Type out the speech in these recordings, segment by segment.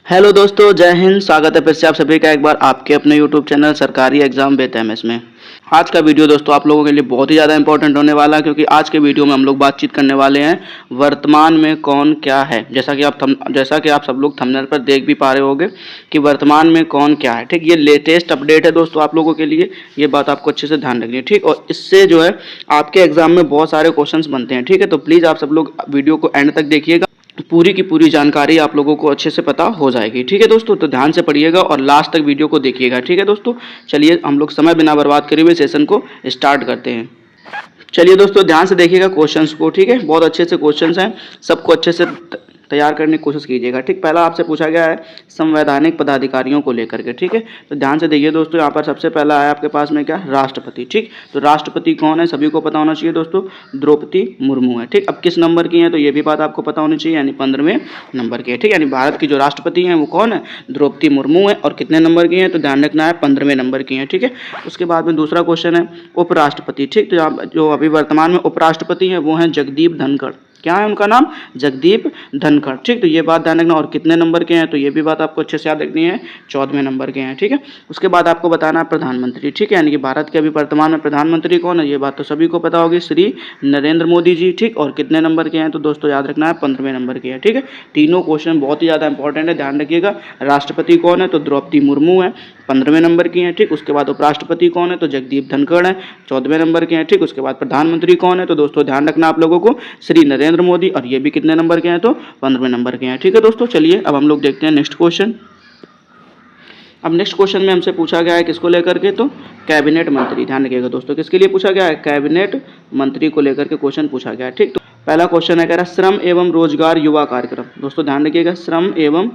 Hello दोस्तों, जय हिंद। स्वागत है फिर से आप सभी का एक बार आपके अपने यूट्यूब चैनल सरकारी एग्जाम विद एमएस में। आज का वीडियो दोस्तों आप लोगों के लिए बहुत ही ज़्यादा इंपॉर्टेंट होने वाला है, क्योंकि आज के वीडियो में हम लोग बातचीत करने वाले हैं वर्तमान में कौन क्या है। जैसा कि आप सब लोग थंबनेल पर देख भी पा रहे होंगे कि वर्तमान में कौन क्या है। ठीक, ये लेटेस्ट अपडेट है दोस्तों आप लोगों के लिए, ये बात आपको अच्छे से ध्यान रखनी है। ठीक, और इससे जो है आपके एग्जाम में बहुत सारे क्वेश्चन बनते हैं। ठीक है, तो प्लीज़ आप सब लोग वीडियो को एंड तक देखिएगा, पूरी की पूरी जानकारी आप लोगों को अच्छे से पता हो जाएगी। ठीक है दोस्तों, तो ध्यान से पढ़िएगा और लास्ट तक वीडियो को देखिएगा। ठीक है दोस्तों, चलिए हम लोग समय बिना बर्बाद करे हुए सेशन को स्टार्ट करते हैं। चलिए दोस्तों, ध्यान से देखिएगा क्वेश्चंस को। ठीक है, बहुत अच्छे से क्वेश्चंस हैं, सबको अच्छे से तैयार करने की कोशिश कीजिएगा। ठीक, पहला आपसे पूछा गया है संवैधानिक पदाधिकारियों को लेकर के। ठीक है, तो ध्यान से देखिए दोस्तों, यहाँ पर सबसे पहला है आपके पास में क्या, राष्ट्रपति। ठीक, तो राष्ट्रपति कौन है सभी को पता होना चाहिए दोस्तों, द्रौपदी मुर्मू है। ठीक, अब किस नंबर की है तो ये भी बात आपको पता होनी चाहिए, यानी 15वें नंबर की है। ठीक, यानी भारत की जो राष्ट्रपति हैं वो कौन है, द्रौपदी मुर्मू है। और कितने नंबर की हैं तो ध्यान रखना है, 15वें नंबर की हैं। ठीक है, उसके बाद में दूसरा क्वेश्चन है उपराष्ट्रपति। ठीक, तो जो अभी वर्तमान में उपराष्ट्रपति हैं वो हैं जगदीप धनखड़। क्या है उनका नाम, जगदीप धनखड़। ठीक, तो ये बात ध्यान रखना। और कितने नंबर के हैं तो ये भी बात आपको अच्छे से याद रखनी है, 14वें नंबर के हैं। ठीक है, उसके बाद आपको बताना है प्रधानमंत्री। ठीक है, यानी कि भारत के अभी वर्तमान में प्रधानमंत्री कौन है, ये बात तो सभी को पता होगी, श्री नरेंद्र मोदी जी। ठीक, और कितने नंबर के हैं तो दोस्तों याद रखना है, 15वें नंबर के हैं। ठीक है, तीनों क्वेश्चन बहुत ही ज़्यादा इंपॉर्टेंट है, ध्यान रखिएगा। राष्ट्रपति कौन है तो द्रौपदी मुर्मू है, 15वें नंबर की हैं। ठीक, उसके बाद उपराष्ट्रपति कौन है तो जगदीप धनखड़ है, 14वें नंबर के हैं। ठीक, उसके बाद प्रधानमंत्री कौन है तो दोस्तों ध्यान रखना आप लोगों को, श्री नरेंद्र मोदी, और ये भी कितने नंबर के हैं तो 15वें नंबर के हैं। ठीक है दोस्तों, चलिए अब हम लोग देखते हैं नेक्स्ट क्वेश्चन। अब नेक्स्ट क्वेश्चन में हमसे पूछा गया है किसको लेकर के तो कैबिनेट मंत्री। ध्यान रखिएगा दोस्तों, किसके लिए पूछा गया है, कैबिनेट मंत्री को लेकर के क्वेश्चन पूछा गया है। ठीक, तो पहला क्वेश्चन है, कह रहा श्रम एवं रोजगार युवा कार्यक्रम। दोस्तों ध्यान रखिएगा, श्रम एवं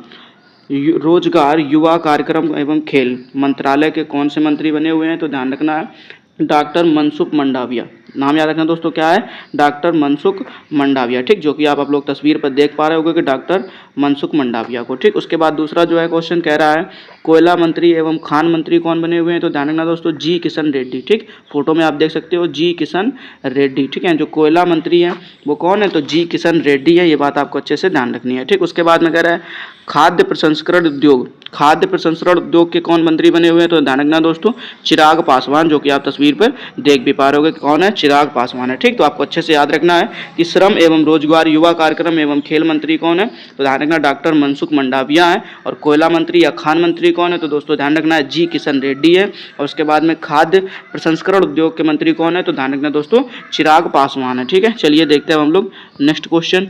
रोजगार युवा कार्यक्रम एवं खेल मंत्रालय के कौन से मंत्री बने हुए हैं तो ध्यान रखना है, डॉक्टर मनसुख मंडाविया। नाम याद रखना दोस्तों, क्या है, डॉक्टर मनसुख मंडाविया। ठीक, जो कि आप लोग तस्वीर पर देख पा रहे होंगे कि डॉक्टर मनसुख मंडाविया को। ठीक, उसके बाद दूसरा जो है क्वेश्चन कह रहा है कोयला मंत्री एवं खान मंत्री कौन बने हुए हैं तो ध्यान रखना दोस्तों, जी किशन रेड्डी। ठीक, फोटो में आप देख सकते हो जी किशन रेड्डी। ठीक है, जो कोयला मंत्री है वो कौन है तो जी किशन रेड्डी है, ये बात आपको अच्छे से ध्यान रखनी है। ठीक, उसके बाद में कह रहा है खाद्य प्रसंस्करण उद्योग, खाद्य प्रसंस्करण उद्योग के कौन मंत्री बने हुए हैं तो ध्यान रखना दोस्तों, चिराग पासवान, जो कि आप तस्वीर पर देख भी पा रहे होगे कौन है, चिराग पासवान है। ठीक, तो आपको अच्छे से याद रखना है कि श्रम एवं रोजगार युवा कार्यक्रम एवं खेल मंत्री कौन है तो ध्यान रखना डॉक्टर मनसुख मंडाविया है। और कोयला मंत्री या खान मंत्री कौन है तो दोस्तों ध्यान रखना है जी किशन रेड्डी है। और उसके बाद में खाद्य प्रसंस्करण उद्योग के मंत्री कौन है तो ध्यान रखना दोस्तों, चिराग पासवान है। ठीक है, चलिए देखते हैं हम लोग नेक्स्ट क्वेश्चन।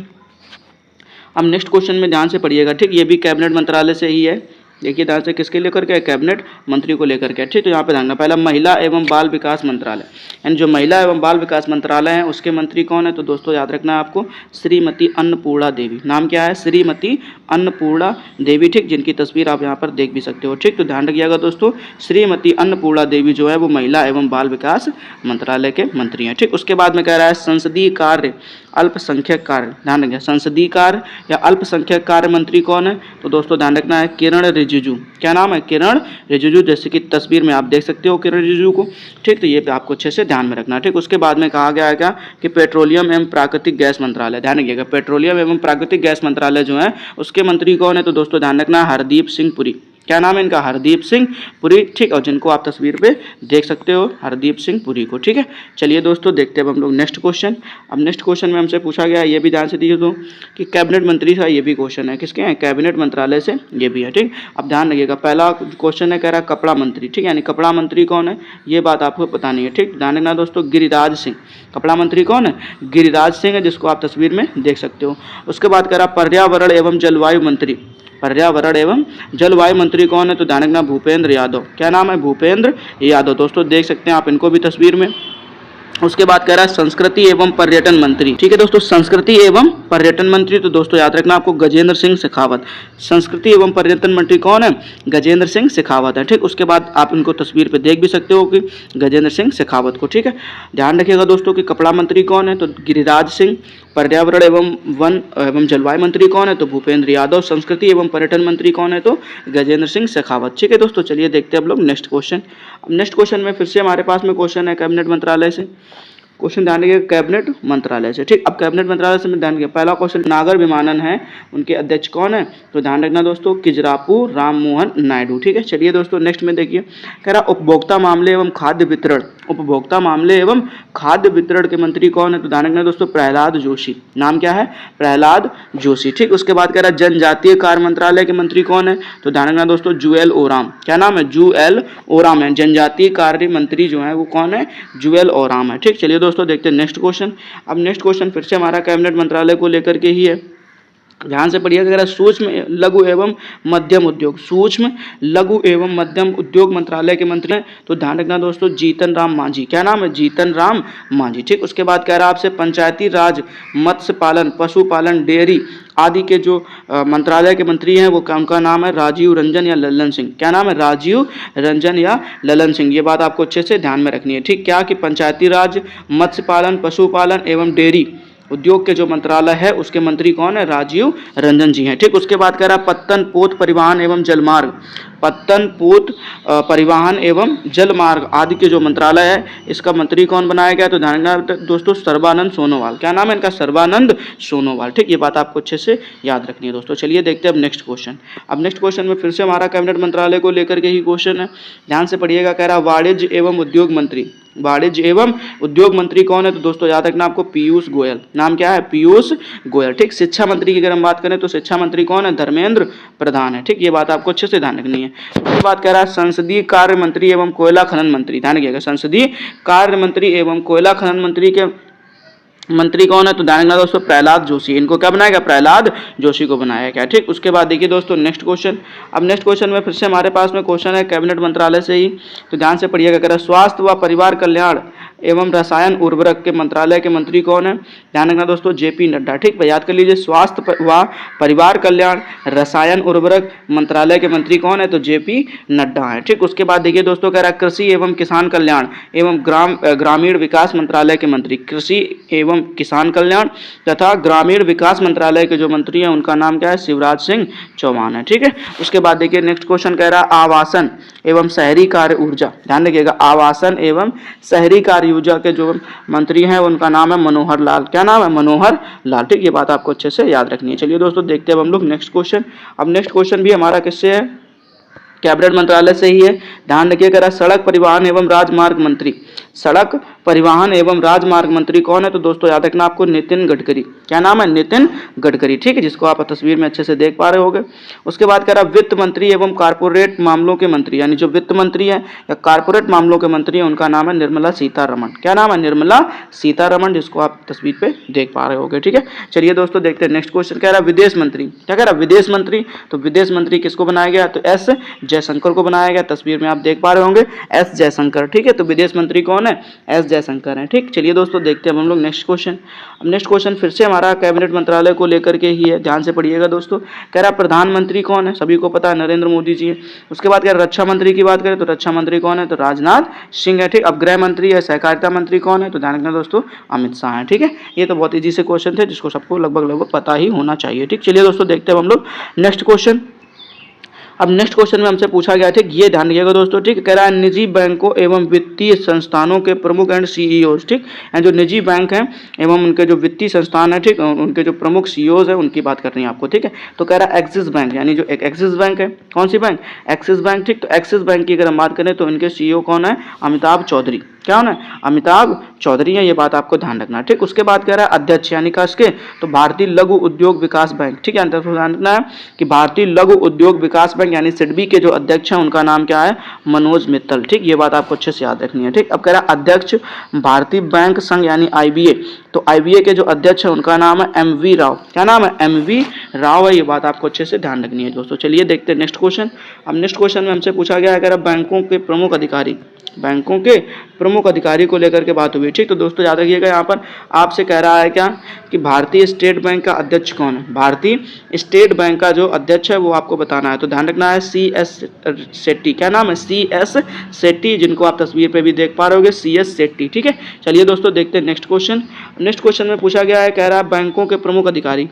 अब नेक्स्ट क्वेश्चन में ध्यान से पढ़िएगा। ठीक, ये भी कैबिनेट मंत्रालय से ही है। देखिए ध्यान से, किसके लेकर के, कैबिनेट मंत्री को लेकर के। ठीक, तो यहाँ पे ध्यान, पहला महिला एवं बाल विकास मंत्रालय, यानी जो महिला एवं बाल विकास मंत्रालय है उसके मंत्री कौन है तो दोस्तों याद रखना है आपको, श्रीमती अन्नपूर्णा देवी। नाम क्या है, श्रीमती अन्नपूर्णा देवी। ठीक, जिनकी तस्वीर आप यहाँ पर देख भी सकते हो। ठीक, तो ध्यान रखिएगा दोस्तों, श्रीमती अन्नपूर्णा देवी जो है वो महिला एवं बाल विकास मंत्रालय के मंत्री हैं। ठीक, उसके बाद में कह रहा है संसदीय कार्य अल्पसंख्यक कार्य। ध्यान रखिए, संसदीय कार्य या अल्पसंख्यक कार्य मंत्री कौन है तो दोस्तों ध्यान रखना है, किरण रिजिजू। क्या नाम है, किरण रिजिजू, जैसे कि तस्वीर में आप देख सकते हो किरण रिजिजू को। ठीक, तो ये आपको अच्छे से ध्यान में रखना। ठीक, उसके बाद में कहा गया है क्या कि पेट्रोलियम एवं प्राकृतिक गैस मंत्रालय। ध्यान रखिएगा, पेट्रोलियम एवं प्राकृतिक गैस मंत्रालय जो है उसके मंत्री कौन है तो दोस्तों ध्यान रखना है, हरदीप सिंह पुरी। क्या नाम है इनका, हरदीप सिंह पुरी। ठीक, और जिनको आप तस्वीर पे देख सकते हो, हरदीप सिंह पुरी को। ठीक है, चलिए दोस्तों देखते हैं अब हम लोग नेक्स्ट क्वेश्चन। अब नेक्स्ट क्वेश्चन में हमसे पूछा गया है, ये भी ध्यान से देखिए तो कि कैबिनेट मंत्री का ये भी क्वेश्चन है, किसके हैं, कैबिनेट मंत्रालय से ये भी है। ठीक, अब ध्यान रखिएगा, पहला क्वेश्चन है कह रहा है कपड़ा मंत्री। ठीक, यानी कपड़ा मंत्री कौन है ये बात आपको पता नहीं है। ठीक, ध्यान रखना दोस्तों, गिरिराज सिंह। कपड़ा मंत्री कौन है, गिरिराज सिंह है, जिसको आप तस्वीर में देख सकते हो। उसके बाद कह रहा पर्यावरण एवं जलवायु मंत्री। पर्यावरण एवं जलवायु मंत्री कौन है तो ध्यान रखना, भूपेंद्र यादव। क्या नाम है, भूपेंद्र यादव। दोस्तों देख सकते हैं आप इनको भी तस्वीर में। उसके बाद कह रहा है संस्कृति एवं पर्यटन मंत्री। ठीक है दोस्तों, संस्कृति एवं पर्यटन मंत्री तो दोस्तों याद रखना आपको, गजेंद्र सिंह शेखावत। संस्कृति एवं पर्यटन मंत्री कौन है, गजेंद्र सिंह शेखावत है। ठीक, उसके बाद आप इनको तस्वीर पे देख भी सकते हो कि गजेंद्र सिंह शेखावत को। ठीक है, ध्यान रखिएगा दोस्तों कि कपड़ा मंत्री कौन है तो गिरिराज सिंह, पर्यावरण एवं वन एवं जलवायु मंत्री कौन है तो भूपेंद्र यादव, संस्कृति एवं पर्यटन मंत्री कौन है तो गजेंद्र सिंह शेखावत। ठीक है दोस्तों, चलिए देखते हैं हम लोग नेक्स्ट क्वेश्चन। अब नेक्स्ट क्वेश्चन में फिर से हमारे पास में क्वेश्चन है कैबिनेट मंत्रालय से। क्वेश्चन ध्यान रखिएगा कैबिनेट मंत्रालय से। ठीक, अब कैबिनेट मंत्रालय से ध्यान रखिएगा। पहला क्वेश्चन नागर विमानन है, उनके अध्यक्ष कौन है? तो ध्यान रखना दोस्तों किजरापू राममोहन नायडू। ठीक है, चलिए दोस्तों नेक्स्ट में देखिए, कह रहा उपभोक्ता मामले एवं खाद्य वितरण, उपभोक्ता मामले एवं खाद्य वितरण के मंत्री कौन है? तो ध्यान रखना दोस्तों प्रहलाद जोशी। नाम क्या है? प्रहलाद जोशी। ठीक, उसके बाद कह रहा जनजातीय कार्य मंत्रालय के मंत्री कौन है? तो ध्यान रखना दोस्तों जुएल ओराम। क्या नाम है? जुएल ओराम है। जनजातीय कार्य मंत्री जो है वो कौन है? जुएल ओराम है। ठीक, चलिए दोस्तों देखते हैं नेक्स्ट क्वेश्चन। अब नेक्स्ट क्वेश्चन फिर से हमारा कैबिनेट मंत्रालय को लेकर के ही है, ध्यान से पढ़िएगा। अगर सूक्ष्म लघु एवं मध्यम उद्योग, सूक्ष्म लघु एवं मध्यम उद्योग मंत्रालय के मंत्री हैं, तो ध्यान रखना दोस्तों जीतन राम मांझी। क्या नाम है? जीतन राम मांझी। ठीक, उसके बाद कह रहा है आपसे पंचायती राज, मत्स्य पालन, पशुपालन, डेयरी आदि के जो मंत्रालय के मंत्री हैं वो उनका नाम है राजीव रंजन या ललन सिंह। क्या नाम है? राजीव रंजन या ललन सिंह। ये बात आपको अच्छे से ध्यान में रखनी है। ठीक, क्या कि पंचायती राज, मत्स्य पालन, पशुपालन एवं डेयरी उद्योग के जो मंत्रालय है उसके मंत्री कौन है? राजीव रंजन जी हैं। ठीक, उसके बाद कह रहा पत्तन पोत परिवहन एवं जलमार्ग, पत्तन पोत परिवहन एवं जलमार्ग आदि के जो मंत्रालय है इसका मंत्री कौन बनाया गया? तो ध्यान रखना दोस्तों सर्बानंद सोनोवाल। क्या नाम है इनका? सर्बानंद सोनोवाल। ठीक, ये बात आपको अच्छे से याद रखनी है दोस्तों। चलिए देखते हैं अब नेक्स्ट क्वेश्चन। अब नेक्स्ट क्वेश्चन में फिर से हमारा कैबिनेट मंत्रालय को लेकर के ही क्वेश्चन है, ध्यान से पढ़िएगा। कह रहा वाणिज्य एवं उद्योग मंत्री, वाणिज्य एवं उद्योग मंत्री कौन है? तो दोस्तों याद रखना आपको पीयूष गोयल। नाम क्या है? पीयूष गोयल। ठीक, शिक्षा मंत्री की अगर हम बात करें तो शिक्षा मंत्री कौन है? धर्मेंद्र प्रधान है। ठीक, ये बात आपको अच्छे से ध्यान रखनी है। उसके बाद कह रहा है संसदीय कार्य मंत्री एवं कोयला खनन मंत्री। ध्यान रखिएगा संसदीय कार्य मंत्री एवं कोयला खनन मंत्री के मंत्री कौन है? तो ध्यान रखना दोस्तों प्रहलाद जोशी। इनको क्या बनाया गया? प्रहलाद जोशी को बनाया गया। ठीक, उसके बाद देखिए दोस्तों नेक्स्ट क्वेश्चन। अब नेक्स्ट क्वेश्चन में फिर से हमारे पास में क्वेश्चन है कैबिनेट मंत्रालय से ही, तो ध्यान से पढ़िएगा। कह रहा स्वास्थ्य व परिवार कल्याण एवं रसायन उर्वरक के मंत्रालय के मंत्री कौन है? ध्यान रखना दोस्तों जेपी नड्डा। ठीक, याद कर लीजिए स्वास्थ्य व परिवार कल्याण रसायन उर्वरक मंत्रालय के मंत्री कौन है? तो जेपी नड्डा है। ठीक, उसके बाद देखिए दोस्तों कह रहा कृषि एवं किसान कल्याण एवं ग्रामीण विकास मंत्रालय के मंत्री, कृषि एवं किसान कल्याण तथा ग्रामीण विकास मंत्रालय के जो मंत्री हैं उनका नाम क्या है? शिवराज सिंह चौहान है। ठीक है, उसके बाद देखिए नेक्स्ट क्वेश्चन कह रहा आवासन एवं शहरी कार्य ऊर्जा। ध्यान रखिएगा आवासन एवं शहरी कार्य ऊर्जा के जो मंत्री हैं उनका नाम है मनोहर लाल। क्या नाम है? मनोहर लाल। ठीक, ये बात आपको अच्छे से याद रखनी है। चलिए दोस्तों देखते हैं हम लोग नेक्स्ट क्वेश्चन। अब नेक्स्ट क्वेश्चन भी हमारा किससे है? कैबिनेट मंत्रालय से ही है। ध्यान रखिएगा सड़क परिवहन एवं राजमार्ग मंत्री, सड़क परिवहन एवं राजमार्ग मंत्री कौन है? तो दोस्तों याद रखना आपको नितिन गडकरी। क्या नाम है? नितिन गडकरी। ठीक है, जिसको आप तस्वीर में अच्छे से देख पा रहे होंगे। उसके बाद कह रहा वित्त मंत्री एवं कारपोरेट मामलों के मंत्री, यानी जो वित्त मंत्री है या कारपोरेट मामलों के मंत्री है उनका नाम है निर्मला सीतारमण। क्या नाम है? निर्मला सीतारमण, जिसको आप तस्वीर पे देख पा रहे होंगे। ठीक है, चलिए दोस्तों देखते हैं नेक्स्ट क्वेश्चन। कह रहा विदेश मंत्री। क्या कह रहा? विदेश मंत्री। तो विदेश मंत्री किसको बनाया गया? तो एस जयशंकर को बनाया गया। तस्वीर में आप देख पा रहे होंगे एस जयशंकर। ठीक है, तो विदेश मंत्री कौन है? एस जयशंकर हैं। ठीक, चलिए दोस्तों देखते हैं हम लोग नेक्स्ट क्वेश्चन। अब नेक्स्ट क्वेश्चन फिर से हमारा कैबिनेट मंत्रालय को लेकर के ही है, ध्यान से पढ़िएगा दोस्तों। कह रहा प्रधानमंत्री कौन है? सभी को पता है नरेंद्र मोदी जी है। उसके बाद कह रहा रक्षा मंत्री की बात करें तो रक्षा मंत्री कौन है? तो राजनाथ सिंह है। ठीक, अब गृह मंत्री है सहकारिता मंत्री कौन है? तो ध्यान रखना दोस्तों अमित शाह है। ठीक है, ये तो बहुत ईजी से क्वेश्चन थे जिसको सबको लगभग पता ही होना चाहिए। ठीक, चलिए दोस्तों देखते हैं हम लोग नेक्स्ट क्वेश्चन। अब नेक्स्ट क्वेश्चन में हमसे पूछा गया, ठीक, ये ध्यान रखिएगा दोस्तों। ठीक, कह रहा है निजी बैंकों एवं वित्तीय संस्थानों के प्रमुख एंड सीईओज। ठीक, जो निजी बैंक हैं एवं उनके जो वित्तीय संस्थान है, ठीक, उनके जो प्रमुख सीईओज हैं उनकी बात करनी है आपको। ठीक है, तो कह रहा है एक्सिस बैंक, यानी जो एक एक्सिस बैंक है, कौन सी बैंक? Axis bank. ठीक, तो एक्सिस बैंक की अगर हम बात करें तो इनके सीईओ कौन है? अमिताभ चौधरी। क्या होना है? अमिताभ चौधरी है। ये बात आपको ध्यान रखना है। ठीक, उसके बाद कह रहा है अध्यक्ष, यानी कसके तो भारतीय लघु उद्योग विकास बैंक। ठीक है, ध्यान रखना है कि भारतीय लघु उद्योग विकास बैंक यानी सिडबी के जो अध्यक्ष हैं उनका नाम क्या है? मनोज मित्तल। ठीक, ये बात आपको अच्छे से याद रखनी है। ठीक, अब कह रहा है अध्यक्ष भारतीय बैंक संघ यानी आईबीए, तो आईबीए के जो अध्यक्ष है उनका नाम है एमवी राव। क्या नाम है? एमवी राव है। ये बात आपको अच्छे से ध्यान रखनी है दोस्तों। चलिए देखते हैं नेक्स्ट क्वेश्चन। अब नेक्स्ट क्वेश्चन में हमसे पूछा गया है बैंकों के प्रमुख अधिकारी, बैंकों के प्रमुख अधिकारी को लेकर के बात हुई। ठीक, तो दोस्तों याद रखिएगा यहाँ पर आपसे कह रहा है क्या कि भारतीय स्टेट बैंक का अध्यक्ष कौन है? भारतीय स्टेट बैंक का जो अध्यक्ष है वो आपको बताना है। तो ध्यान रखना है CS सेट्टी। क्या नाम है? CS सेट्टी, जिनको आप तस्वीर पे भी देख पा रहे होगे, CS सेट्टी। ठीक है, चलिए दोस्तों देखते हैं नेक्स्ट क्वेश्चन। नेक्स्ट क्वेश्चन में पूछा गया है, कह रहा है बैंकों के प्रमुख अधिकारी,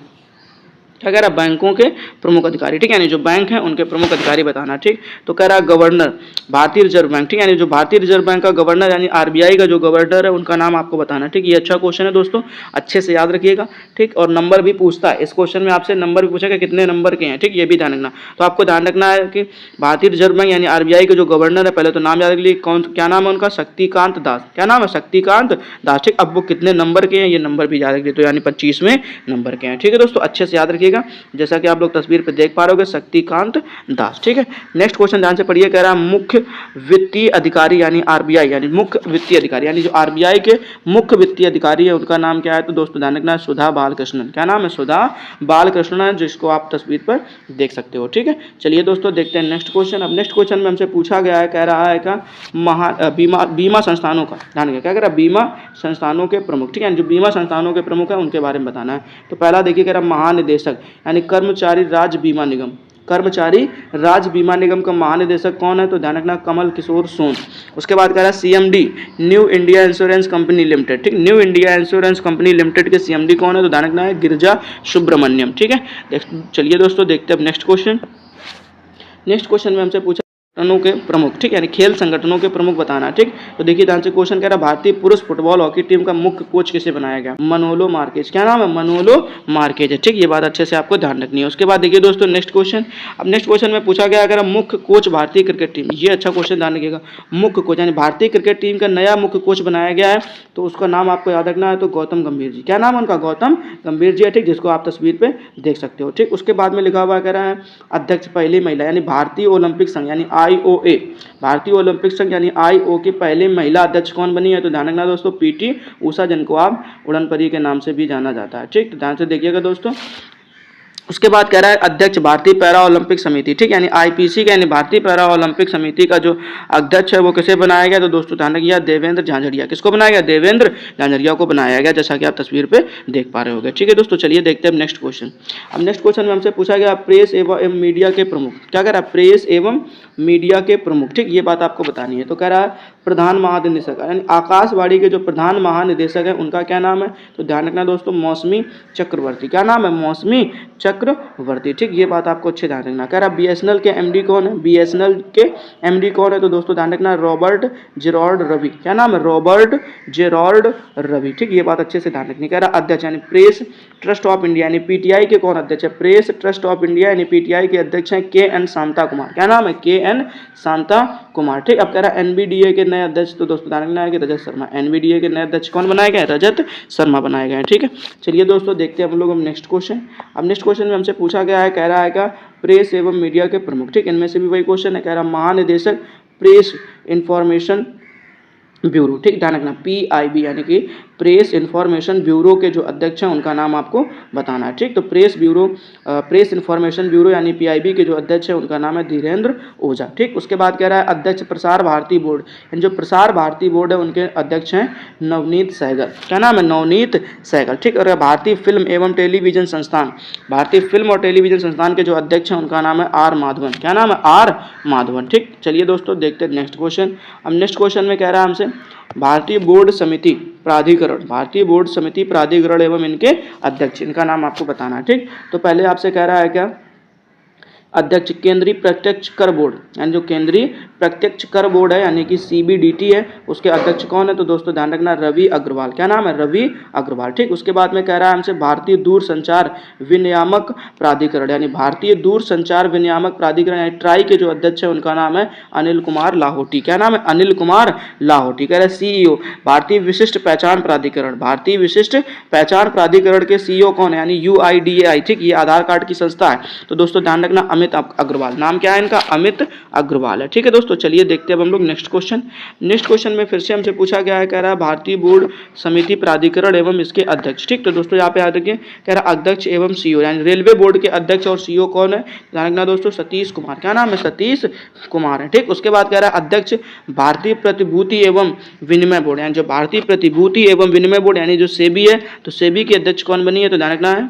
क्या कह रहा है, बैंकों के प्रमुख अधिकारी, ठीक है, यानी जो बैंक हैं उनके प्रमुख अधिकारी बताना। ठीक, तो कह रहा है गवर्नर भारतीय रिजर्व बैंक, ठीक है, यानी जो भारतीय रिजर्व बैंक का गवर्नर यानी आरबीआई का जो गवर्नर है उनका नाम आपको बताना। ठीक, ये अच्छा क्वेश्चन है दोस्तों, अच्छे से याद रखिएगा। ठीक, और नंबर भी पूछता है इस क्वेश्चन में, आपसे नंबर भी पूछेगा कितने नंबर के हैं। ठीक, ये भी ध्यान रखना। तो आपको ध्यान रखना है कि भारतीय रिजर्व बैंक यानी आरबीआई के जो गवर्नर है, पहले तो नाम याद रख लीजिए, कौन क्या नाम है उनका, शक्तिकांत दास। क्या नाम है, शक्तिकांत दास। ठीक, अब वो कितने नंबर के हैं ये नंबर भी याद रख लीजिए, तो यानी 25वें नंबर के हैं। ठीक है दोस्तों, अच्छे से याद रखिएगा, जैसा कि आप लोग तस्वीर पे देख पा रहे हो, शक्तिकांत दास। ठीक है, नेक्स्ट क्वेश्चन ध्यान से पढ़िए। कह रहा है मुख्य वित्तीय अधिकारी यानी आरबीआई यानी मुख्य वित्तीय अधिकारी, यानी जो आरबीआई के मुख्य वित्तीय अधिकारी है उनका नाम क्या है, तो दोस्तों ध्यान रखना, सुधा बालकृष्णन। क्या नाम है, सुधा बालकृष्णन, जिसको आप तस्वीर पर देख सकते हो। ठीक है, चलिए दोस्तों देखते हैं नेक्स्ट क्वेश्चन। अब नेक्स्ट क्वेश्चन में हमसे पूछा गया है, कह रहा है का बीमा संस्थानों का ध्यान रखिए, क्या कह रहा है, बीमा संस्थानों के प्रमुख। ठीक है, जो बीमा संस्थानों के प्रमुख है उनके बारे में बताना है। तो पहला देखिए, कह रहा है महानिदेशक यानी कर्मचारी राज्य बीमा निगम। कर्मचारी राज्य बीमा निगम का महानिदेशक कौन है, तो ध्यान रखना, कमल किशोर सोन। उसके बाद कह रहा है CMD New India insurance company limited. ठीक, New India insurance company limited के सीएमडी कौन है, तो ध्यान रखना है गिरिजा सुब्रमण्यम। ठीक है, चलिए दोस्तों देखते हैं अब नेक्स्ट क्वेश्चन। नेक्स्ट क्वेश्चन में हमसे पूछा संगठनों के प्रमुख, ठीक है, यानी खेल संगठनों के प्रमुख बताना। ठीक, तो देखिए ध्यान से क्वेश्चन कह रहा है भारतीय पुरुष फुटबॉल हॉकी टीम का मुख्य कोच किसे बनाया गया, मनोलो मार्केज। क्या नाम है, मनोलो मार्केज है। ठीक, ये बात अच्छे से आपको ध्यान रखनी है। उसके बाद देखिए दोस्तों नेक्स्ट क्वेश्चन। अब नेक्स्ट क्वेश्चन में पूछा गया अगर मुख्य कोच भारतीय क्रिकेट टीम, ये अच्छा क्वेश्चन ध्यान रखिएगा, मुख्य कोच यानी भारतीय क्रिकेट टीम का नया मुख्य कोच बनाया गया है, तो उसका नाम आपको याद रखना है, तो गौतम गंभीर जी। क्या नाम है उनका, गौतम गंभीर जी है। ठीक, जिसको आप तस्वीर पे देख सकते हो। ठीक, उसके बाद में लिखा हुआ कह रहा है अध्यक्ष पहली महिला यानी भारतीय ओलंपिक संघ यानी आईओए, भारतीय ओलंपिक संघ यानी आईओ की पहली महिला अध्यक्ष कौन बनी है, तो ध्यान रखना दोस्तों पीटी उषा, जिनको आप उड़न परी के नाम से भी जाना जाता है। ठीक, तो ध्यान से देखिएगा दोस्तों। उसके बाद कह रहा है अध्यक्ष भारतीय पैरा ओलंपिक समिति। ठीक, यानी आईपीसी का यानी भारतीय पैरा ओलंपिक समिति का जो अध्यक्ष है वो किसे बनाया गया, तो दोस्तों ध्यान रखिए देवेंद्र झांझरिया। किसको बनाया गया, देवेंद्र झांझरिया को बनाया गया, जैसा कि आप तस्वीर पे देख पा रहे होंगे। ठीक है दोस्तों, चलिए देखते हैं नेक्स्ट क्वेश्चन। अब नेक्स्ट क्वेश्चन में हमसे पूछा गया प्रेस एवं मीडिया के प्रमुख। क्या कह रहा है, प्रेस एवं मीडिया के प्रमुख। ठीक, ये बात आपको बतानी है। तो कह रहा है प्रधान महानिदेशक यानी आकाशवाणी के जो प्रधान महानिदेशक है उनका क्या नाम है, तो ध्यान रखना दोस्तों मौसमी चक्रवर्ती। क्या नाम है, मौसमी चक्रवर्ती। ठीक, ये बात आपको अच्छे ध्यान रखना। कह रहा बीएसएनएल के एमडी कौन है, बीएसएनएल के एमडी कौन है, तो दोस्तों ध्यान रखना रॉबर्ट जेराल्ड रवि। क्या नाम है, रॉबर्ट जेराल्ड रवि। ठीक, ये बात अच्छे से ध्यान रखनी। कह रहा अध्यक्ष यानी प्रेस ट्रस्ट ऑफ इंडिया यानी पीटीआई के कौन अध्यक्ष है, प्रेस ट्रस्ट ऑफ इंडिया यानी पीटीआई के अध्यक्ष हैं के एन शांता कुमार। क्या नाम है, के एन शांता कुमार। ठीक, अब कह रहा है एनबीडीए के नए अध्यक्ष, तो दोस्तों ध्यान रखना है कि रजत शर्मा। एनबीडीए के नए अध्यक्ष कौन बनाए गए, रजत शर्मा बनाए गए। ठीक है, चलिए दोस्तों देखते हैं हम लोग नेक्स्ट क्वेश्चन। अब नेक्स्ट क्वेश्चन में हमसे पूछा गया है, कह रहा है क्या प्रेस एवं मीडिया के प्रमुख। ठीक, इनमें से भी वही क्वेश्चन है, कह रहा महानिदेशक प्रेस इंफॉर्मेशन ब्यूरो। ठीक, ध्यान रखना पीआईबी यानी कि प्रेस इंफॉर्मेशन ब्यूरो के जो अध्यक्ष हैं उनका नाम आपको बताना है। ठीक, तो प्रेस इंफॉर्मेशन ब्यूरो यानी पीआईबी के जो अध्यक्ष हैं उनका नाम है धीरेन्द्र ओझा। ठीक, उसके बाद कह रहा है अध्यक्ष प्रसार भारती बोर्ड, जो प्रसार भारती बोर्ड है उनके अध्यक्ष हैं नवनीत सहगल। क्या नाम है, नवनीत सहगल। ठीक, और भारतीय फिल्म एवं टेलीविजन संस्थान, भारतीय फिल्म और टेलीविजन संस्थान के जो अध्यक्ष हैं उनका नाम है आर माधवन। क्या नाम है, आर माधवन। ठीक, चलिए दोस्तों देखते हैं नेक्स्ट क्वेश्चन। अब नेक्स्ट क्वेश्चन में कह रहा है हमसे भारतीय बोर्ड समिति प्राधिकरण, भारतीय बोर्ड समिति प्राधिकरण एवं इनके अध्यक्ष, इनका नाम आपको बताना है। ठीक, तो पहले आपसे कह रहा है क्या अध्यक्ष केंद्रीय प्रत्यक्ष कर बोर्ड, यानी जो केंद्रीय प्रत्यक्ष कर बोर्ड है यानी कि सीबीडीटी है, उसके अध्यक्ष कौन है, तो दोस्तों ध्यान रखना रवि अग्रवाल। क्या नाम है, रवि अग्रवाल। ठीक, उसके बाद में कह रहा है हमसे भारतीय दूरसंचार विनियामक प्राधिकरण यानी भारतीय दूरसंचार विनियामक प्राधिकरण यानी ट्राई के जो अध्यक्ष है उनका नाम है अनिल कुमार लाहोटी। क्या नाम है, अनिल कुमार लाहोटी। कह रहे सीईओ भारतीय विशिष्ट पहचान प्राधिकरण, भारतीय विशिष्ट पहचान प्राधिकरण के सीईओ कौन है, यानी UIDAI। ठीक, ये आधार कार्ड की संस्था है, तो दोस्तों ध्यान रखना अमित अग्रवाल। नाम क्या है इनका, अमित अग्रवाल है। ठीक है दोस्तों, चलिए देखते हैं अब हम लोग नेक्स्ट क्वेश्चन। नेक्स्ट क्वेश्चन में फिर से हमसे पूछा गया है, कह रहा है भारतीय बोर्ड समिति प्राधिकरण एवं इसके अध्यक्ष। ठीक, तो दोस्तों यहाँ पे याद रखिए कह रहा अध्यक्ष एवं सीईओ यानी रेलवे बोर्ड के अध्यक्ष और सीईओ कौन है, ध्यान रखना दोस्तों सतीश कुमार। क्या नाम है, सतीश कुमार है। ठीक, उसके बाद कह रहा है अध्यक्ष भारतीय प्रतिभूति एवं विनिमय बोर्ड यानी जो भारतीय प्रतिभूति एवं विनिमय बोर्ड यानी जो सेबी है, तो सेबी के अध्यक्ष कौन बनी है, तो ध्यान रखना है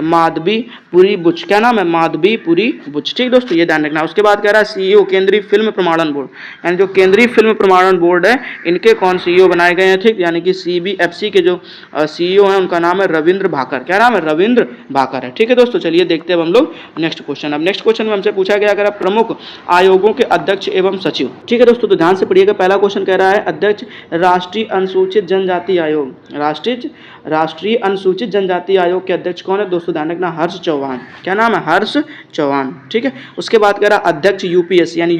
माधवी पुरी बुच। क्या नाम है, माधवी पुरी बुच। ठीक दोस्तों, ये ध्यान रखना। उसके बाद कह रहा है सीईओ केंद्रीय फिल्म प्रमाणन बोर्ड, यानी जो केंद्रीय फिल्म प्रमाणन बोर्ड है इनके कौन सीईओ बनाए गए हैं। ठीक, यानी कि सीबीएफसी के जो सीईओ हैं उनका नाम है रविंद्र भाकर। क्या नाम है? रविंद्र भाकर है। ठीक है दोस्तों, चलिए देखते हैं अब हम लोग नेक्स्ट क्वेश्चन। अब नेक्स्ट क्वेश्चन में हमसे पूछा गया अगर प्रमुख आयोगों के अध्यक्ष एवं सचिव। ठीक है दोस्तों, तो ध्यान से पढ़िएगा। पहला क्वेश्चन कह रहा है अध्यक्ष राष्ट्रीय अनुसूचित जनजाति आयोग, राष्ट्रीय अनुसूचित जनजाति आयोग के अध्यक्ष कौन है दोस्तों? ध्यान रखना, हर्ष चौहान। क्या नाम है? हर्ष चौहान। ठीक है, उसके बाद कह रहा अध्यक्ष यूपीएससी, यानी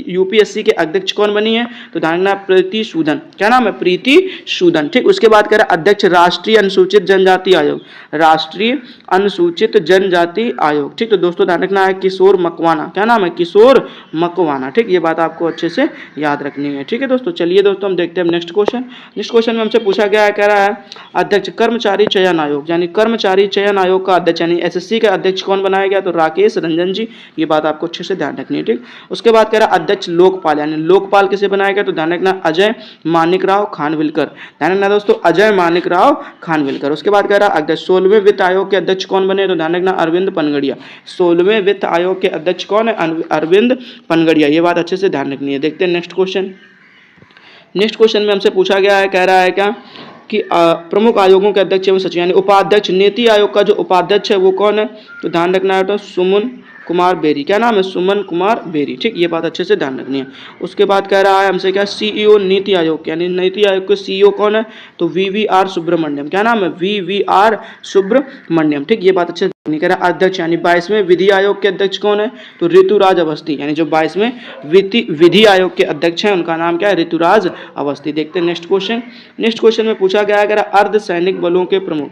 यूपीएससी के अध्यक्ष कौन बनी है? तो ध्यान रखना, प्रीति सूदन। क्या नाम है? प्रीति सूदन। ठीक, उसके बाद कह रहा अध्यक्ष राष्ट्रीय अनुसूचित जनजाति आयोग, राष्ट्रीय अनुसूचित जनजाति आयोग। ठीक, तो दोस्तों ध्यान रखना है किशोर मकवाना। क्या नाम है? किशोर मकवाना। ठीक, ये बात आपको अच्छे से याद रखनी है। ठीक है दोस्तों, चलिए दोस्तों हम देखते हैं नेक्स्ट क्वेश्चन। नेक्स्ट क्वेश्चन में हमसे पूछा गया है, कह रहा है अध्यक्ष कर्मचारी चयन आयोग, यानी कर्मचारी चयन आयोग का अध्यक्ष यानी एसएससी का अध्यक्ष कौन बनाया गया? तो राकेश रंजन जी। ये बात आपको अच्छे से ध्यान रखनी है। ठीक, उसके बाद कह रहा अध्यक्ष लोकपाल, यानी लोकपाल किसे बनाया गया? तो ध्यान रखना अजय मानिकराव खानविलकर। ध्यान रखना दोस्तों, अजय मानिकराव खानविलकर। उसके बाद कह रहा अध्यक्ष 16वें वित्त आयोग के अध्यक्ष कौन बने? तो ध्यान रखना अरविंद पनगड़िया। 16वें वित्त आयोग के अध्यक्ष कौन है? अरविंद पनगड़िया। ये बात अच्छे से ध्यान रखनी है। देखते हैं नेक्स्ट क्वेश्चन। नेक्स्ट क्वेश्चन में हमसे पूछा गया है, कह रहा है क्या कि प्रमुख आयोगों के अध्यक्ष एवं सचिव यानी उपाध्यक्ष, नीति आयोग का जो उपाध्यक्ष है वो कौन है? तो ध्यान रखना है तो सुमन कुमार बेरी। क्या नाम है? सुमन कुमार बेरी। ठीक, ये बात अच्छे से ध्यान रखनी है। उसके बाद कह रहा है हमसे क्या सीईओ नीति आयोग, यानी नीति आयोग के सीईओ कौन है? तो वीवीआर सुब्रमण्यम। क्या नाम है? वीवीआर सुब्रमण्यम। ठीक, ये बात अच्छे से कह रहा है अध्यक्ष यानी 22वें विधि आयोग के अध्यक्ष कौन है? तो ऋतुराज अवस्थी, यानी जो 22वें विधि आयोग के अध्यक्ष हैं उनका नाम क्या है? ऋतुराज अवस्थी। देखते हैं नेक्स्ट क्वेश्चन। नेक्स्ट क्वेश्चन में पूछा गया है अर्धसैनिक बलों के प्रमुख,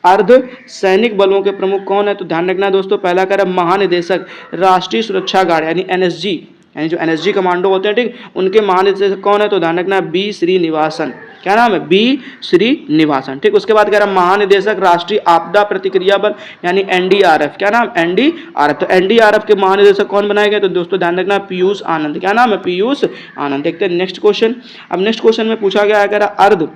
अर्धसैनिक बलों के प्रमुख कौन है? तो ध्यान रखना दोस्तों, पहला कह रहा महानिदेशक राष्ट्रीय सुरक्षा गार्ड यानी एनएसजी, यानी जो एनएसजी कमांडो होते हैं, ठीक, उनके महानिदेशक कौन है? तो ध्यान रखना बी श्रीनिवासन। क्या नाम है? बी श्रीनिवासन। ठीक, उसके बाद कह रहा महानिदेशक राष्ट्रीय आपदा प्रतिक्रिया बल यानी एनडीआरएफ। क्या नाम? एनडीआरएफ। तो एनडीआरएफ के महानिदेशक कौन बनाए गए? तो दोस्तों ध्यान रखना पीयूष आनंद। क्या नाम है? पीयूष आनंद। देखते हैं नेक्स्ट क्वेश्चन। अब नेक्स्ट क्वेश्चन में पूछा गया है कह रहा अर्ध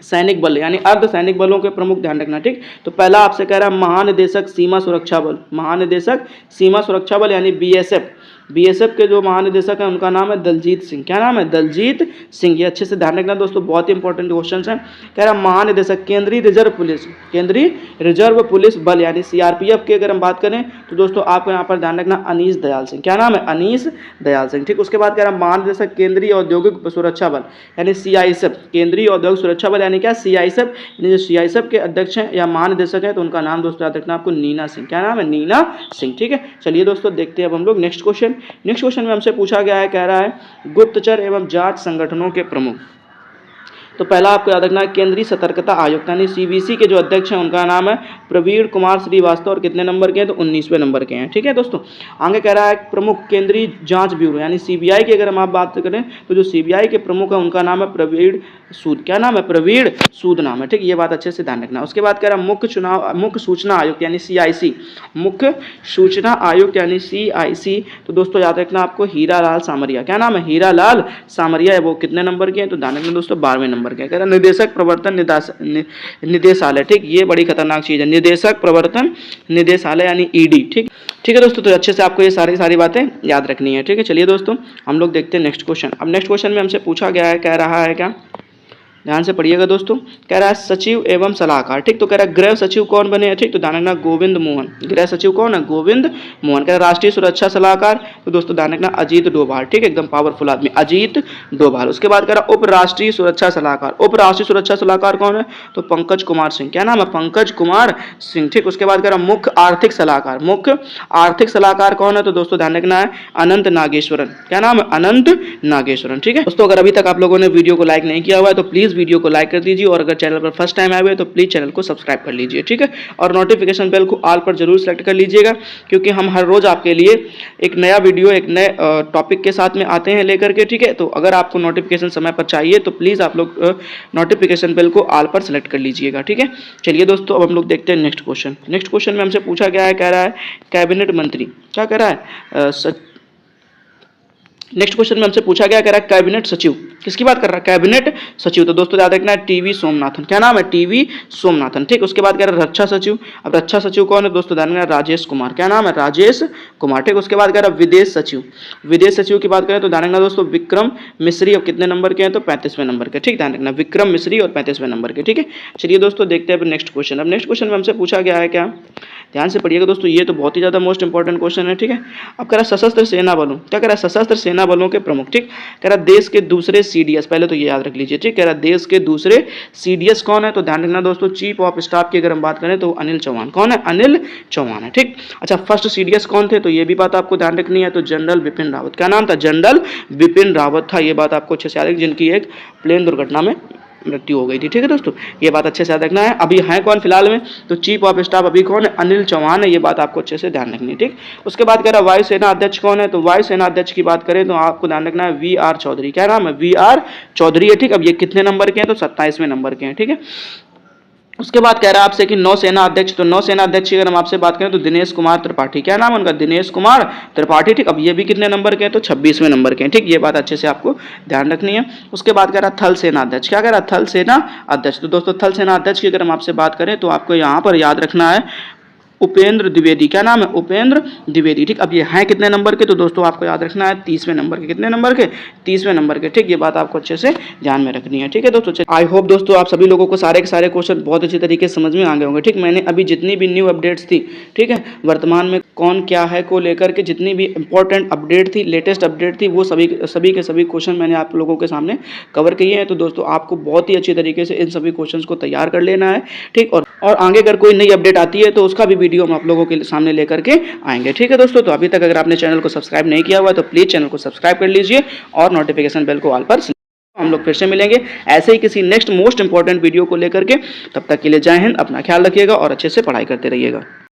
सैनिक बल यानी अर्धसैनिक बलों के प्रमुख। ध्यान रखना। ठीक, तो पहला आपसे कह रहा है महानिदेशक सीमा सुरक्षा बल, महानिदेशक सीमा सुरक्षा बल यानी बीएसएफ। बीएसएफ के जो महानिदेशक हैं उनका नाम है दलजीत सिंह। क्या नाम है? दलजीत सिंह। ये अच्छे से ध्यान रखना दोस्तों, बहुत ही इंपॉर्टेंट क्वेश्चन हैं। कह रहा महानिदेशक केंद्रीय रिजर्व पुलिस, केंद्रीय रिजर्व पुलिस बल यानी सीआरपीएफ की अगर हम बात करें तो दोस्तों आपको यहाँ पर ध्यान रखना अनीस दयाल सिंह। क्या नाम है? अनीस दयाल सिंह। ठीक, उसके बाद कह रहा महानिदेशक केंद्रीय औद्योगिक सुरक्षा बल यानी सीआईएसएफ, केंद्रीय औद्योगिक सुरक्षा बल यानी क्या? सीआईएसएफ। यानी जो सीआईएसएफ के अध्यक्ष हैं या महानिदेशक हैं तो उनका नाम दोस्तों याद रखना आपको नीना सिंह। क्या नाम है? नीना सिंह। ठीक है, चलिए दोस्तों देखते हैं अब हम लोग नेक्स्ट क्वेश्चन। नेक्स्ट क्वेश्चन में हमसे पूछा गया है, कह रहा है गुप्तचर एवं जांच संगठनों के प्रमुख। तो पहला आपको याद रखना है केंद्रीय सतर्कता आयुक्त यानी सीबीसी के जो अध्यक्ष हैं उनका नाम है प्रवीण कुमार श्रीवास्तव और कितने नंबर के हैं? तो 19वें नंबर के हैं। ठीक है दोस्तों, आगे कह रहा है प्रमुख केंद्रीय जांच ब्यूरो यानी सीबीआई की अगर हम आप बात करें तो जो सीबीआई के प्रमुख है उनका नाम है प्रवीण सूद। क्या नाम है? प्रवीण सूद नाम है। ठीक, ये बात अच्छे से ध्यान रखना। उसके बाद कह रहा है मुख्य सूचना आयुक्त यानी सीआईसी, मुख्य सूचना आयुक्त यानी सीआईसी। तो दोस्तों याद रखना आपको हीरालाल सामरिया। क्या नाम है? हीरालाल सामरिया है। वो कितने नंबर के हैं? तो ध्यान रखना दोस्तों 12वें नंबर के। कह रहा निदेशक प्रवर्तन निदेशालय। ठीक, ये बड़ी खतरनाक चीज है, निदेशक प्रवर्तन निदेशालय यानी ईडी। ठीक है दोस्तों, तो अच्छे से आपको ये सारी बातें याद रखनी है। ठीक है, चलिए दोस्तों हम लोग देखते हैं नेक्स्ट क्वेश्चन। अब नेक्स्ट क्वेश्चन में हमसे पूछा गया है, कह रहा है क्या, ध्यान से पढ़िएगा दोस्तों, कह रहा है सचिव एवं सलाहकार। ठीक, तो कह रहा है गृह सचिव कौन बने हैं? ठीक, तो ध्यान रखना गोविंद मोहन। गृह सचिव कौन है? गोविंद मोहन। कह रहा राष्ट्रीय सुरक्षा सलाहकार तो दोस्तों ध्यान रखना अजीत डोभाल। ठीक, एकदम पावरफुल आदमी अजीत डोभाल। उसके बाद कह रहा उप राष्ट्रीय सुरक्षा सलाहकार, उप राष्ट्रीय सुरक्षा सलाहकार कौन है? तो पंकज कुमार सिंह। क्या नाम है? पंकज कुमार सिंह। ठीक, उसके बाद कह रहा मुख्य आर्थिक सलाहकार, मुख्य आर्थिक सलाहकार कौन है? तो दोस्तों ध्यान रखना है अनंत नागेश्वरन। क्या नाम है? अनंत नागेश्वरन। ठीक है दोस्तों, अगर अभी तक आप लोगों ने वीडियो को लाइक नहीं किया हुआ है तो प्लीज वीडियो को लाइक कर दीजिए और अगर चैनल पर फर्स्ट टाइम आए हुए तो प्लीज चैनल को सब्सक्राइब कर लीजिए। ठीक है, और नोटिफिकेशन बेल को ऑल पर जरूर सेलेक्ट कर लीजिएगा क्योंकि हम हर रोज आपके लिए एक नया वीडियो एक नए टॉपिक के साथ में आते हैं लेकर के। ठीक है, तो अगर आपको नोटिफिकेशन समय पर चाहिए तो प्लीज आप लोग नोटिफिकेशन बेल को ऑल पर सेलेक्ट कर लीजिएगा। ठीक है, चलिए दोस्तों अब हम लोग देखते हैं नेक्स्ट क्वेश्चन। नेक्स्ट क्वेश्चन में हमसे पूछा गया है, कह रहा है कैबिनेट मंत्री। क्या कह रहा है? नेक्स्ट क्वेश्चन में हमसे पूछा गया, कह रहा है कैबिनेट सचिव। किसकी बात कर रहा है? कैबिनेट सचिव। तो दोस्तों याद रखना है टीवी सोमनाथन। क्या नाम है? टीवी सोमनाथन। ठीक, उसके बाद कह रहा है रक्षा सचिव। अब रक्षा सचिव कौन है दोस्तों? ध्यान रखना, राजेश कुमार। क्या नाम है? राजेश कुमार। ठीक, उसके बाद कह रहा है विदेश सचिव। विदेश सचिव की बात करें तो ध्यान रखना दोस्तों विक्रम मिश्री। अब कितने नंबर के हैं? तो 35वें नंबर के। ठीक, ध्यान रखना विक्रम मिश्री और 35वें नंबर के। ठीक है, चलिए दोस्तों देखते हैं नेक्स्ट क्वेश्चन। अब नेक्स्ट क्वेश्चन में हमसे पूछा गया है क्या, ध्यान से पढ़िएगा दोस्तों, ये तो बहुत ही ज़्यादा मोस्ट इंपॉर्टेंट क्वेश्चन है। ठीक है, अब कह रहा है सशस्त्र सेना बलों, क्या कह रहा है? सशस्त्र सेना बलों के प्रमुख। ठीक, कह रहा है देश के दूसरे सीडीएस, पहले तो ये याद रख लीजिए। ठीक, कह रहा है देश के दूसरे सीडीएस कौन है? तो ध्यान रखना दोस्तों चीफ ऑफ स्टाफ की अगर हम बात करें तो अनिल चौहान। कौन है? अनिल चौहान है। ठीक, अच्छा फर्स्ट सीडीएस कौन थे? तो ये भी बात आपको ध्यान रखनी है। तो जनरल बिपिन रावत। क्या नाम था? जनरल बिपिन रावत था। ये बात आपको अच्छे से याद रखनी, जिनकी एक प्लेन दुर्घटना में मृत्यु हो गई थी। ठीक है दोस्तों, ये बात अच्छे से याद रखना है। अभी है कौन फिलहाल में? तो चीफ ऑफ स्टाफ अभी कौन है? अनिल चौहान है। ये बात आपको अच्छे से ध्यान रखनी है। ठीक, उसके बाद कह रहा है वायुसेना अध्यक्ष कौन है? तो वायुसेना अध्यक्ष की बात करें तो आपको ध्यान रखना है वी आर चौधरी। क्या नाम है? वी आर चौधरी है। ठीक, अब ये कितने नंबर के हैं? तो 27वें नंबर के हैं। ठीक है, उसके बाद कह रहा है आपसे कि नौसेना अध्यक्ष। तो नौसेना अध्यक्ष की अगर हम आपसे बात करें तो दिनेश कुमार त्रिपाठी। क्या नाम है उनका? दिनेश कुमार त्रिपाठी। ठीक, अब ये भी कितने नंबर के हैं? तो 26वें नंबर के हैं। ठीक, ये बात अच्छे से आपको ध्यान रखनी है। उसके बाद कह रहा है थल सेना अध्यक्ष। क्या कह रहा है? थल सेना अध्यक्ष। तो दोस्तों थल सेना अध्यक्ष की अगर हम आपसे बात करें तो आपको यहाँ पर याद रखना है उपेंद्र द्विवेदी। क्या नाम है? उपेंद्र द्विवेदी। ठीक, अब ये हैं कितने नंबर के? तो दोस्तों आपको याद रखना है 30वें नंबर के। कितने नंबर के? 30वें नंबर के। ठीक, ये बात आपको अच्छे से ध्यान में रखनी है। ठीक है दोस्तों, आई होप दोस्तों आप सभी लोगों को सारे के सारे क्वेश्चन बहुत अच्छी तरीके से समझ में आ गए होंगे। ठीक, मैंने अभी जितनी भी न्यू अपडेट्स थी, ठीक है, वर्तमान में कौन क्या है को लेकर के जितनी भी इंपॉर्टेंट अपडेट थी, लेटेस्ट अपडेट थी, वो सभी के सभी क्वेश्चन मैंने आप लोगों के सामने कवर किए हैं। तो दोस्तों आपको बहुत ही अच्छी तरीके से इन सभी क्वेश्चंस को तैयार कर लेना है। ठीक, और आगे अगर कोई नई अपडेट आती है तो उसका भी वीडियो हम आप लोगों के सामने लेकर के आएंगे। ठीक है दोस्तों, तो अभी तक अगर आपने चैनल को सब्सक्राइब नहीं किया हुआ तो प्लीज़ चैनल को सब्सक्राइब कर लीजिए और नोटिफिकेशन बेल को ऑल पर। हम लोग फिर से मिलेंगे ऐसे ही किसी नेक्स्ट मोस्ट इंपॉर्टेंट वीडियो को लेकर के। तब तक के लिए जय हिंद, अपना ख्याल रखिएगा और अच्छे से पढ़ाई करते रहिएगा।